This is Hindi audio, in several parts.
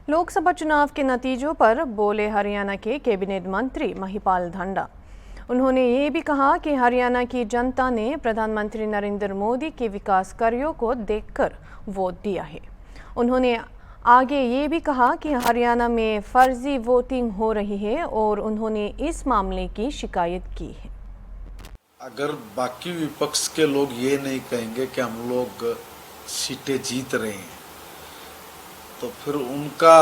लोकसभा चुनाव के नतीजों पर बोले हरियाणा के कैबिनेट मंत्री महिपाल ढंडा। उन्होंने ये भी कहा कि हरियाणा की जनता ने प्रधानमंत्री नरेंद्र मोदी के विकास कार्यों को देखकर वोट दिया है। उन्होंने आगे ये भी कहा कि हरियाणा में फर्जी वोटिंग हो रही है और उन्होंने इस मामले की शिकायत की है। अगर बाकी विपक्ष के लोग ये नहीं कहेंगे कि हम लोग सीटें जीत रहे हैं तो फिर उनका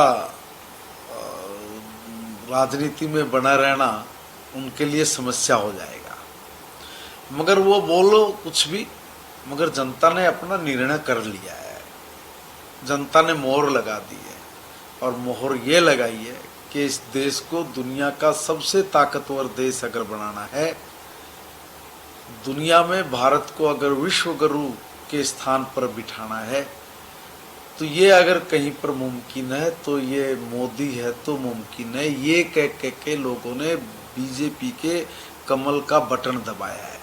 राजनीति में बना रहना उनके लिए समस्या हो जाएगा। मगर वो बोलो कुछ भी, मगर जनता ने अपना निर्णय कर लिया है। जनता ने मोहर लगा दी है और मोहर ये लगाई है कि इस देश को दुनिया का सबसे ताकतवर देश अगर बनाना है, दुनिया में भारत को अगर विश्व गुरु के स्थान पर बिठाना है, तो ये अगर कहीं पर मुमकिन है तो ये मोदी है तो मुमकिन है। ये कह के लोगों ने बीजेपी के कमल का बटन दबाया है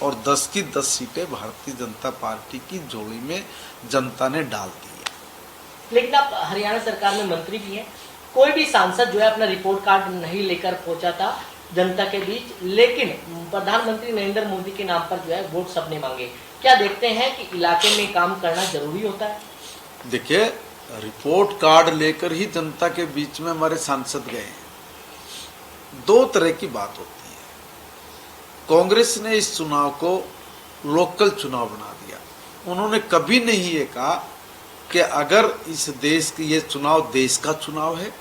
और 10 की 10 सीटें भारतीय जनता पार्टी की झोली में जनता ने डाल दी है। लेकिन आप हरियाणा सरकार में मंत्री भी हैं, कोई भी सांसद जो है अपना रिपोर्ट कार्ड नहीं लेकर पहुंचा था जनता के बीच, लेकिन प्रधानमंत्री नरेंद्र मोदी के नाम पर जो है वोट सबने मांगे। क्या देखते हैं कि इलाके में काम करना जरूरी होता है? देखिए, रिपोर्ट कार्ड लेकर ही जनता के बीच में हमारे सांसद गए हैं। दो तरह की बात होती है। कांग्रेस ने इस चुनाव को लोकल चुनाव बना दिया। उन्होंने कभी नहीं ये कहा कि अगर इस देश की ये चुनाव देश का चुनाव है,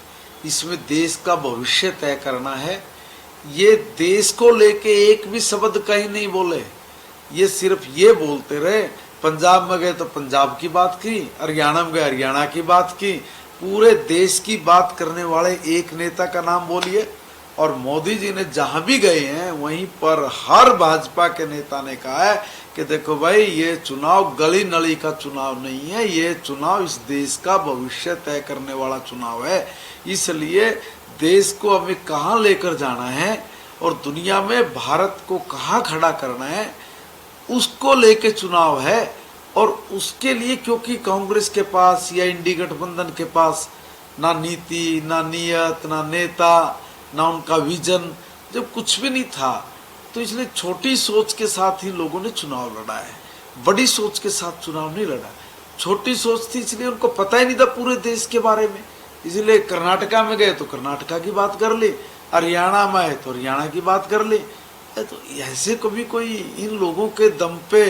इसमें देश का भविष्य तय करना है। ये देश को लेके एक भी शब्द कहीं नहीं बोले। ये सिर्फ ये बोलते रहे, पंजाब में गए तो पंजाब की बात की, हरियाणा में गए हरियाणा की बात की। पूरे देश की बात करने वाले एक नेता का नाम बोलिए। और मोदी जी ने जहां भी गए हैं वहीं पर हर भाजपा के नेता ने कहा है कि देखो भाई, ये चुनाव गली नली का चुनाव नहीं है, ये चुनाव इस देश का भविष्य तय करने वाला चुनाव है। इसलिए देश को हमें कहाँ लेकर जाना है और दुनिया में भारत को कहाँ खड़ा करना है, उसको लेके चुनाव है। और उसके लिए क्योंकि कांग्रेस के पास या इंडी गठबंधन के पास ना नीति, ना नियत, ना नेता, ना उनका विजन, जब कुछ भी नहीं था, तो इसलिए छोटी सोच के साथ ही लोगों ने चुनाव लड़ा है। बड़ी सोच के साथ चुनाव नहीं लड़ा। छोटी सोच थी इसलिए उनको पता ही नहीं था पूरे देश के बारे में। इसलिए कर्नाटका में गए तो कर्नाटका की बात कर ले, हरियाणा में आए तो हरियाणा की बात कर ले। तो ऐसे कभी कोई इन लोगों के दम पे,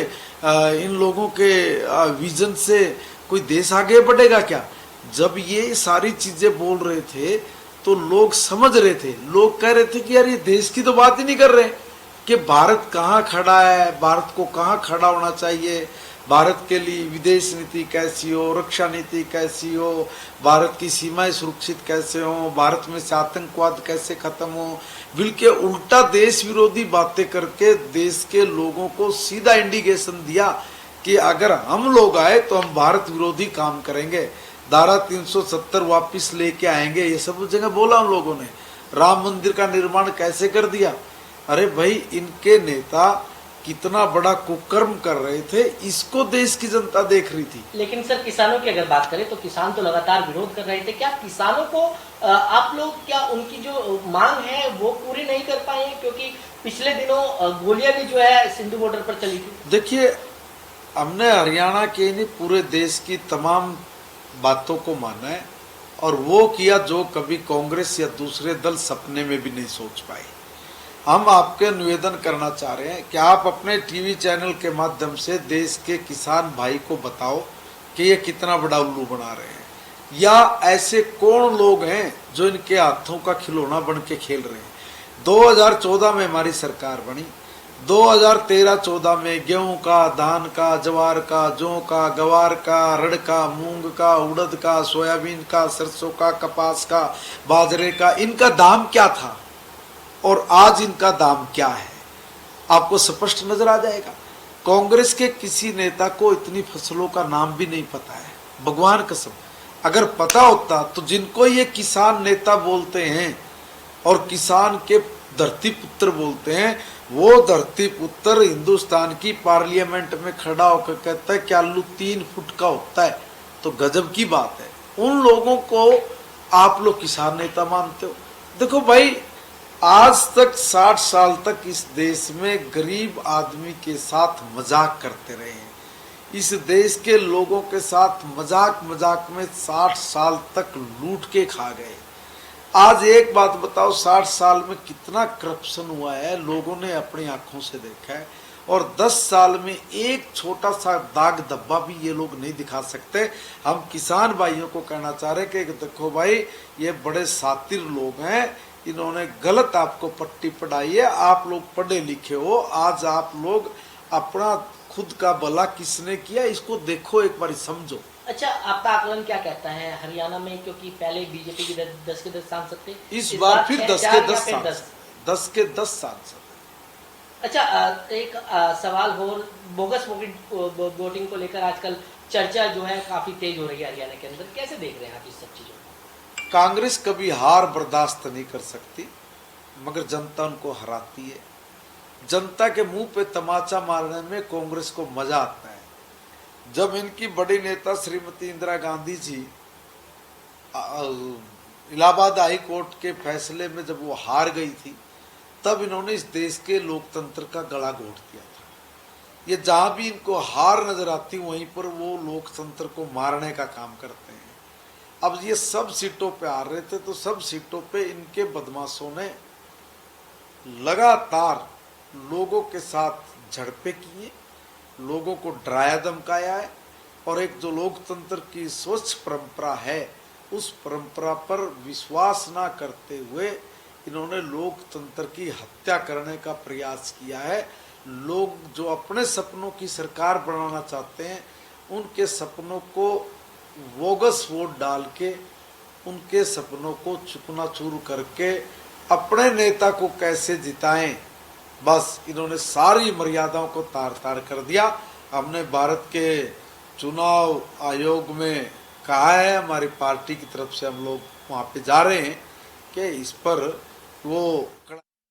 इन लोगों के विजन से कोई देश आगे बढ़ेगा क्या? जब ये सारी चीजें बोल रहे थे तो लोग समझ रहे थे, लोग कह रहे थे कि यार ये देश की तो बात ही नहीं कर रहे कि भारत कहाँ खड़ा है, भारत को कहाँ खड़ा होना चाहिए, भारत के लिए विदेश नीति कैसी हो, रक्षा नीति कैसी हो, भारत की सीमाएं सुरक्षित कैसे हो, भारत में से आतंकवाद कैसे खत्म हो। बिल्कुल उल्टा देश विरोधी बातें करके देश के लोगों को सीधा इंडिकेशन दिया कि अगर हम लोग आए तो हम भारत विरोधी काम करेंगे, धारा 370 वापिस लेके आएंगे। ये सब जगह बोला उन लोगों ने। राम मंदिर का निर्माण कैसे कर दिया। अरे भाई, इनके नेता कितना बड़ा कुकर्म कर रहे थे, इसको देश की जनता देख रही थी। लेकिन सर, किसानों की अगर बात करें तो किसान तो लगातार विरोध कर रहे थे। क्या किसानों को आप लोग, क्या उनकी जो मांग है वो पूरी नहीं कर पाए हैं? क्योंकि पिछले दिनों गोलियां भी जो है सिंधु बॉर्डर पर चली थी। देखिए, हमने हरियाणा के नहीं पूरे देश की तमाम बातों को माना है और वो किया जो कभी कांग्रेस या दूसरे दल सपने में भी नहीं सोच पाए। हम आपके निवेदन करना चाह रहे हैं कि आप अपने टीवी चैनल के माध्यम से देश के किसान भाई को बताओ कि ये कितना बड़ा उल्लू बना रहे हैं, या ऐसे कौन लोग हैं जो इनके हाथों का खिलौना बन के खेल रहे हैं। 2014 में हमारी सरकार बनी। 2013-14 में गेहूं का, धान का, जवार का, जौ का, गवार का, रड़ का, मूंग का, उड़द का, सोयाबीन का, सरसों का, कपास का, बाजरे का, इनका दाम क्या था और आज इनका दाम क्या है, आपको स्पष्ट नजर आ जाएगा। कांग्रेस के किसी नेता को इतनी फसलों का नाम भी नहीं पता है, भगवान कसम। अगर पता होता तो जिनको ये किसान नेता बोलते हैं और किसान के धरती पुत्र बोलते हैं, वो धरती पुत्र हिंदुस्तान की पार्लियामेंट में खड़ा होकर कहता है कि आलू 3 फुट का होता है, तो गजब की बात है। उन लोगों को आप लोग किसान नेता मानते हो। देखो भाई, आज तक 60 साल तक इस देश में गरीब आदमी के साथ मजाक करते रहे हैं। इस देश के लोगों के साथ मजाक मजाक में 60 साल तक लूट के खा गए। आज एक बात बताओ, 60 साल में कितना करप्शन हुआ है, लोगों ने अपनी आंखों से देखा है। और 10 साल में एक छोटा सा दाग धब्बा भी ये लोग नहीं दिखा सकते। हम किसान भाइयों को कहना चाह रहे कि देखो भाई, ये बड़े शातिर लोग हैं, इन्होंने गलत आपको पट्टी पढ़ाई है। आप लोग पढ़े लिखे हो, आज आप लोग अपना खुद का भला किसने किया इसको देखो, एक बार समझो। अच्छा, आपका आकलन क्या कहता है हरियाणा में, क्योंकि पहले बीजेपी के 10 के 10 सांसद थे, इस बार फिर 10 के 10 सांसद, 10 के 10 सांसद। अच्छा, एक सवाल हो, बोगस वोटिंग को लेकर आजकल चर्चा जो है काफी तेज हो रही है हरियाणा के अंदर, कैसे देख रहे हैं आप इस सब चीजों को? कांग्रेस कभी हार बर्दाश्त नहीं कर सकती, मगर जनता उनको हराती है। जनता के मुंह पे तमाचा मारने में कांग्रेस को मजा आता है। जब इनकी बड़ी नेता श्रीमती इंदिरा गांधी जी इलाहाबाद हाई कोर्ट के फैसले में जब वो हार गई थी, तब इन्होंने इस देश के लोकतंत्र का गला घोट दिया था। ये जहां भी इनको हार नजर आती वहीं पर वो लोकतंत्र को मारने का काम करते हैं। अब ये सब सीटों पे हार रहे थे, तो सब सीटों पे इनके बदमाशों ने लगातार लोगों के साथ झड़पें की हैं, लोगों को डराया धमकाया है। और एक जो लोकतंत्र की स्वच्छ परंपरा है, उस परंपरा पर विश्वास ना करते हुए इन्होंने लोकतंत्र की हत्या करने का प्रयास किया है। लोग जो अपने सपनों की सरकार बनाना चाहते हैं, उनके सपनों को बोगस वोट डाल के, उनके सपनों को चुकनाचूर करके अपने नेता को कैसे जिताएं, बस इन्होंने सारी मर्यादाओं को तार तार कर दिया। हमने भारत के चुनाव आयोग में कहा है, हमारी पार्टी की तरफ से हम लोग वहाँ पे जा रहे हैं कि इस पर वो